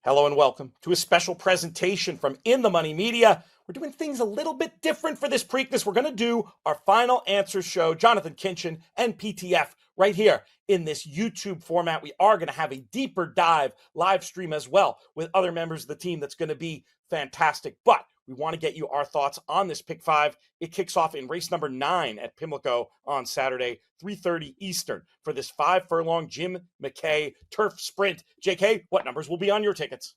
Hello and welcome to a special presentation from In the Money Media. We're doing things a little bit different for this Preakness. We're going to do our final answer show, Jonathan Kinchin and PTF, right here in this YouTube format. We are going to have a deeper dive live stream as well with other members of the team. That's going to be fantastic. But we want to get you our thoughts on this Pick 5. It kicks off in race number 9 at Pimlico on Saturday, 3:30 Eastern, for this 5-furlong Jim McKay Turf Sprint. JK, what numbers will be on your tickets?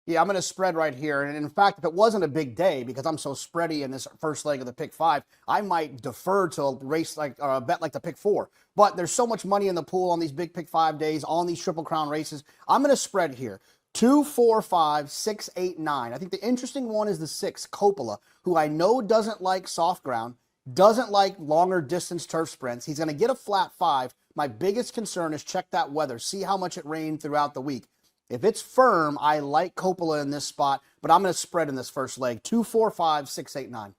Yeah, I'm going to spread right here. And in fact, if it wasn't a big day, because I'm so spready in this first leg of the Pick 5, I might defer to a race like a bet like the Pick 4. But there's so much money in the pool on these big Pick 5 days, on these Triple Crown races. I'm going to spread here. 2, 4, 5, 6, 8, 9. I think the interesting one is the 6, Coppola, who I know doesn't like soft ground, doesn't like longer distance turf sprints. He's going to get a flat 5. My biggest concern is check that weather. See how much it rained throughout the week. If it's firm, I like Coppola in this spot, but I'm going to spread in this first leg. 2, 4, 5, 6, 8, 9.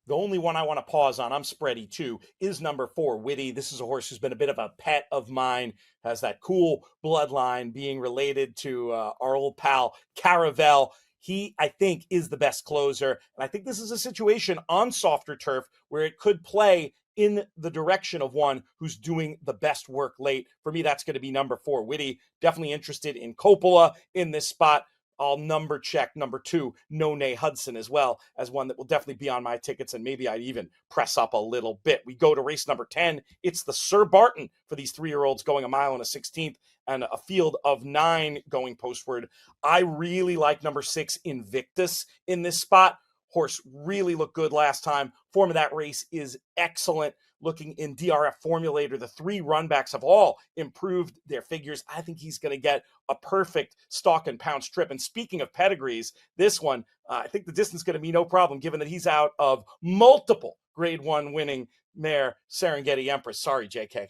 The only one I want to pause on, I'm spready too, is number 4, Witty. This is a horse who's been a bit of a pet of mine, has that cool bloodline being related to our old pal Caravelle. He, I think, is the best closer. And I think this is a situation on softer turf where it could play in the direction of one who's doing the best work late. For me, that's going to be number 4, Witty. Definitely interested in Coppola in this spot. I'll number check number 2, Nay Hudson, as well as one that will definitely be on my tickets, and maybe I'd even press up a little bit. We go to race number 10. It's the Sir Barton for these 3-year-olds going a mile and a 16th, and a field of 9 going postward. I really like number 6, Invictus, in this spot. Horse really looked good last time. Form of that race is excellent. Looking in DRF Formulator, the 3 runbacks have all improved their figures. I think he's going to get a perfect stock and pound strip. And speaking of pedigrees, this one, I think the distance is going to be no problem, given that he's out of multiple Grade 1 winning mare Serengeti Empress. Sorry, JK.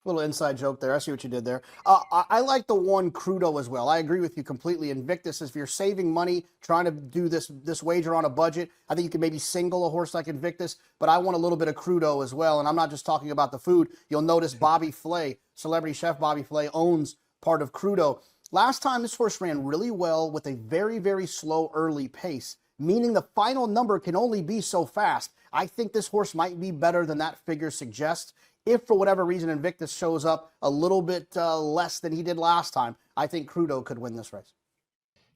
Little inside joke there. I see what you did there. I like the 1 Crudo as well. I agree with you completely. Invictus, if you're saving money, trying to do this wager on a budget, I think you can maybe single a horse like Invictus, but I want a little bit of Crudo as well. And I'm not just talking about the food. You'll notice Bobby Flay, celebrity chef Bobby Flay, owns part of Crudo. Last time this horse ran really well with a very, very slow early pace, meaning the final number can only be so fast. I think this horse might be better than that figure suggests. If for whatever reason Invictus shows up a little bit less than he did last time, I think Crudo could win this race.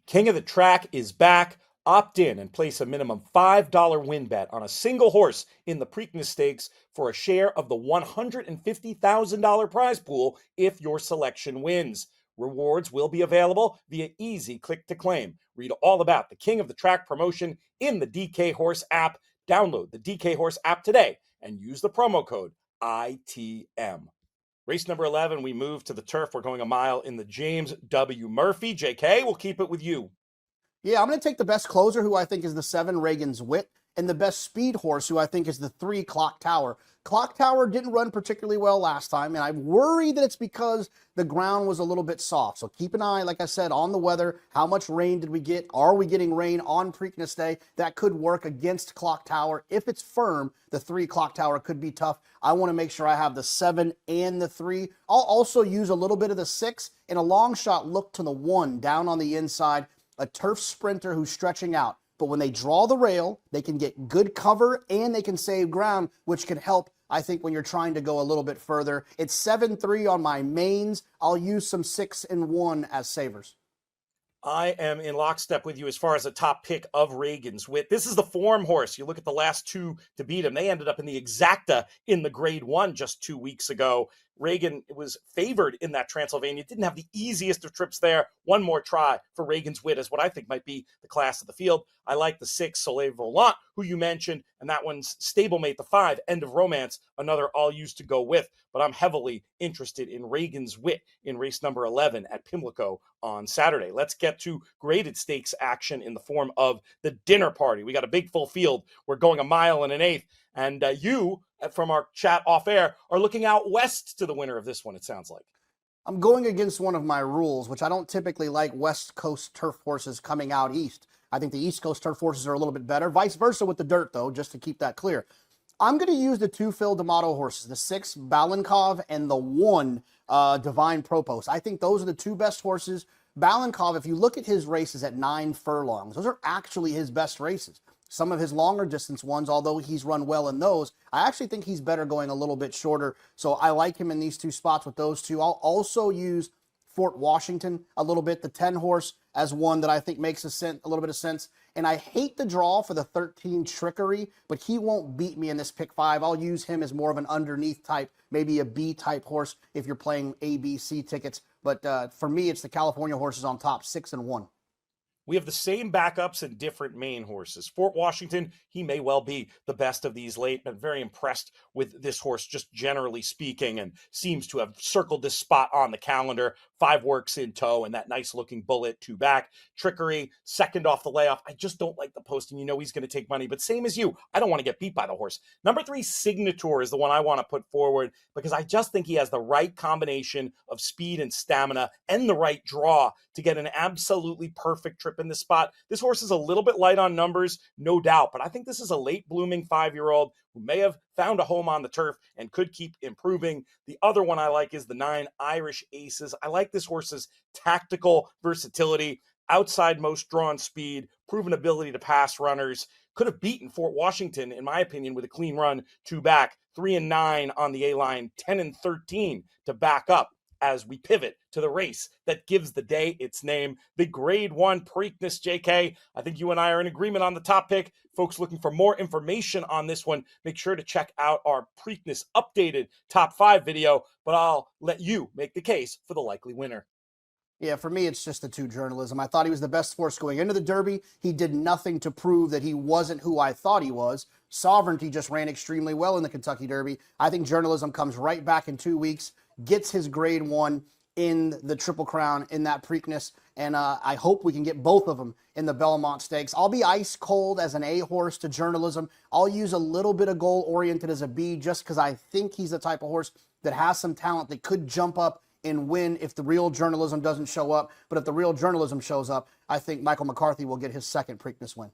King of the Track is back. Opt in and place a minimum $5 win bet on a single horse in the Preakness Stakes for a share of the $150,000 prize pool if your selection wins. Rewards will be available via easy click to claim. Read all about the King of the Track promotion in the DK Horse app. Download the DK Horse app today and use the promo code ITM. Race number 11, we move to the turf. We're going a mile in the James W. Murphy. JK, we'll keep it with you. Yeah, I'm going to take the best closer, who I think is the 7, Reagan's Wit, and the best speed horse, who I think is the 3, Clock Tower. Clock Tower didn't run particularly well last time, and I worry that it's because the ground was a little bit soft. So keep an eye, like I said, on the weather. How much rain did we get? Are we getting rain on Preakness Day? That could work against Clock Tower. If it's firm, the 3, Clock Tower, could be tough. I want to make sure I have the 7 and the 3. I'll also use a little bit of the 6. In a long shot, look to the 1 down on the inside, a turf sprinter who's stretching out. But when they draw the rail, they can get good cover and they can save ground, which can help, I think, when you're trying to go a little bit further. It's 7-3 on my mains. I'll use some 6 and 1 as savers. I am in lockstep with you as far as a top pick of Reagan's Wit. This is the form horse. You look at the last 2 to beat him. They ended up in the exacta in the Grade 1 just 2 weeks ago. Reagan was favored in that Transylvania. Didn't have the easiest of trips there. One more try for Reagan's Wit as what I think might be the class of the field. I like the 6, Soleil Volant, who you mentioned, and that one's stablemate, the 5, End of Romance, another I'll use to go with. But I'm heavily interested in Reagan's Wit in race number 11 at Pimlico on Saturday. Let's get to graded stakes action in the form of the dinner party. We got a big full field. We're going a mile and an eighth. And you, from our chat off air, are looking out west to the winner of this one, it sounds like. I'm going against one of my rules, which I don't typically like West Coast turf horses coming out east. I think the East Coast turf horses are a little bit better. Vice versa with the dirt, though, just to keep that clear. I'm going to use the 2 Phil D'Amato horses, the 6 Balankov and the 1 Divine Propos. I think those are the 2 best horses Balankov, if you look at his races at 9 furlongs, those are actually his best races. Some of his longer distance ones, although he's run well in those, I actually think he's better going a little bit shorter. So I like him in these two spots with those two. I'll also use Fort Washington a little bit, the 10 horse, as one that I think makes a little bit of sense. And I hate the draw for the 13 Trickery, but he won't beat me in this pick 5. I'll use him as more of an underneath type, maybe a B type horse if you're playing ABC tickets. But for me, it's the California horses on top, 6 and 1. We have the same backups and different main horses. Fort Washington, he may well be the best of these late. Been very impressed with this horse, just generally speaking, and seems to have circled this spot on the calendar. 5 works in tow and that nice looking bullet 2 back. Trickery, second off the layoff. I just don't like the post, and you know he's going to take money, but same as you, I don't want to get beat by the horse. Number 3, Signature, is the one I want to put forward because I just think he has the right combination of speed and stamina and the right draw to get an absolutely perfect trip in this spot. This horse is a little bit light on numbers, no doubt, but I think this is a late blooming 5-year-old who may have found a home on the turf and could keep improving. The other one I like is the 9 Irish Aces. I like this horse's tactical versatility, outside most drawn speed, proven ability to pass runners. Could have beaten Fort Washington, in my opinion, with a clean run 2 back, 3 and 9 on the A-line, 10 and 13 to back up as we pivot to the race that gives the day its name, the Grade 1 Preakness. JK, I think you and I are in agreement on the top pick. Folks looking for more information on this one, make sure to check out our Preakness updated top 5 video, but I'll let you make the case for the likely winner. Yeah, for me, it's just the 2 journalism. I thought he was the best horse going into the Derby. He did nothing to prove that he wasn't who I thought he was. Sovereignty just ran extremely well in the Kentucky Derby. I think journalism comes right back in 2 weeks, gets his Grade 1 in the Triple Crown in that Preakness, and I hope we can get both of them in the Belmont Stakes. I'll be ice cold as an A horse to journalism. I'll use a little bit of goal-oriented as a B just because I think he's the type of horse that has some talent that could jump up and win if the real journalism doesn't show up. But if the real journalism shows up, I think Michael McCarthy will get his second Preakness win.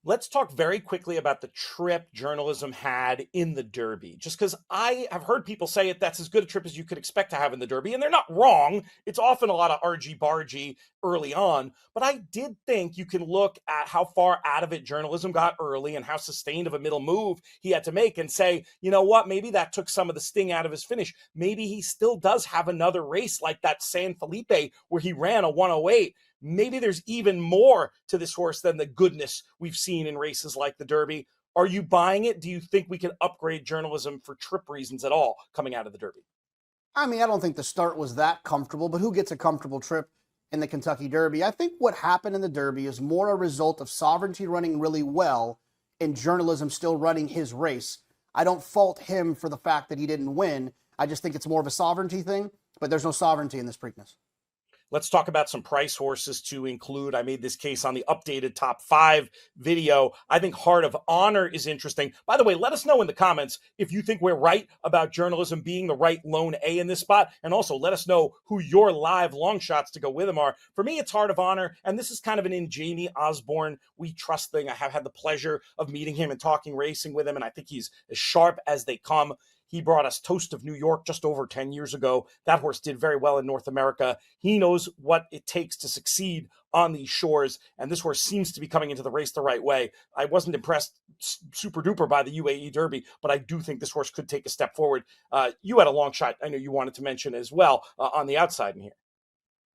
Let's talk very quickly about the trip journalism had in the Derby, just because I have heard people say that's as good a trip as you could expect to have in the Derby, and they're not wrong. It's often a lot of argy-bargy early on, but I did think you can look at how far out of it journalism got early and how sustained of a middle move he had to make and say, you know what, maybe that took some of the sting out of his finish. Maybe he still does have another race like that San Felipe where he ran a 108. Maybe there's even more to this horse than the goodness we've seen in races like the Derby. Are you buying it? Do you think we can upgrade journalism for trip reasons at all coming out of the Derby? I mean, I don't think the start was that comfortable, but who gets a comfortable trip in the Kentucky Derby? I think what happened in the Derby is more a result of Sovereignty running really well and journalism still running his race. I don't fault him for the fact that he didn't win. I just think it's more of a Sovereignty thing, but there's no Sovereignty in this Preakness. Let's talk about some price horses to include. I made this case on the updated top 5 video. I think Heart of Honor is interesting. By the way, let us know in the comments if you think we're right about journalism being the right lone A in this spot. And also let us know who your live long shots to go with them are. For me, it's Heart of Honor. And this is kind of an in Jamie Osborne we trust thing. I have had the pleasure of meeting him and talking racing with him. And I think he's as sharp as they come. He brought us Toast of New York just over 10 years ago. That horse did very well in North America. He knows what it takes to succeed on these shores, and this horse seems to be coming into the race the right way. I wasn't impressed super duper by the UAE Derby, but I do think this horse could take a step forward. You had a long shot I know you wanted to mention as well on the outside in here.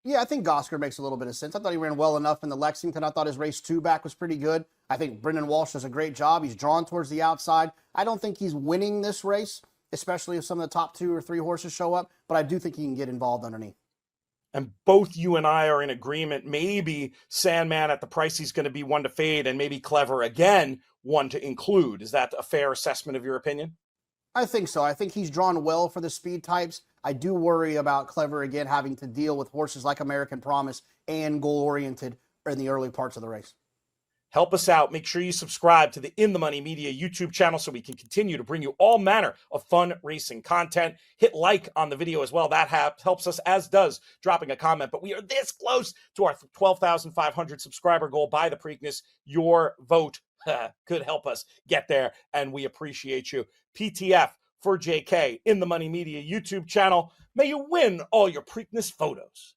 Yeah, I think Gosker makes a little bit of sense. I thought he ran well enough in the Lexington. I thought his race 2 back was pretty good. I think Brendan Walsh does a great job. He's drawn towards the outside. I don't think he's winning this race, especially if some of the top 2 or 3 horses show up, but I do think he can get involved underneath. And both you and I are in agreement. Maybe Sandman at the price he's going to be one to fade, and maybe Clever again, one to include. Is that a fair assessment of your opinion? I think so. I think he's drawn well for the speed types. I do worry about Clever again having to deal with horses like American Promise and goal-oriented in the early parts of the race. Help us out. Make sure you subscribe to the In the Money Media YouTube channel so we can continue to bring you all manner of fun racing content. Hit like on the video as well. That helps us, as does dropping a comment. But we are this close to our 12,500 subscriber goal by the Preakness. Your vote could help us get there, and we appreciate you. PTF for JK, In the Money Media YouTube channel. May you win all your Preakness photos.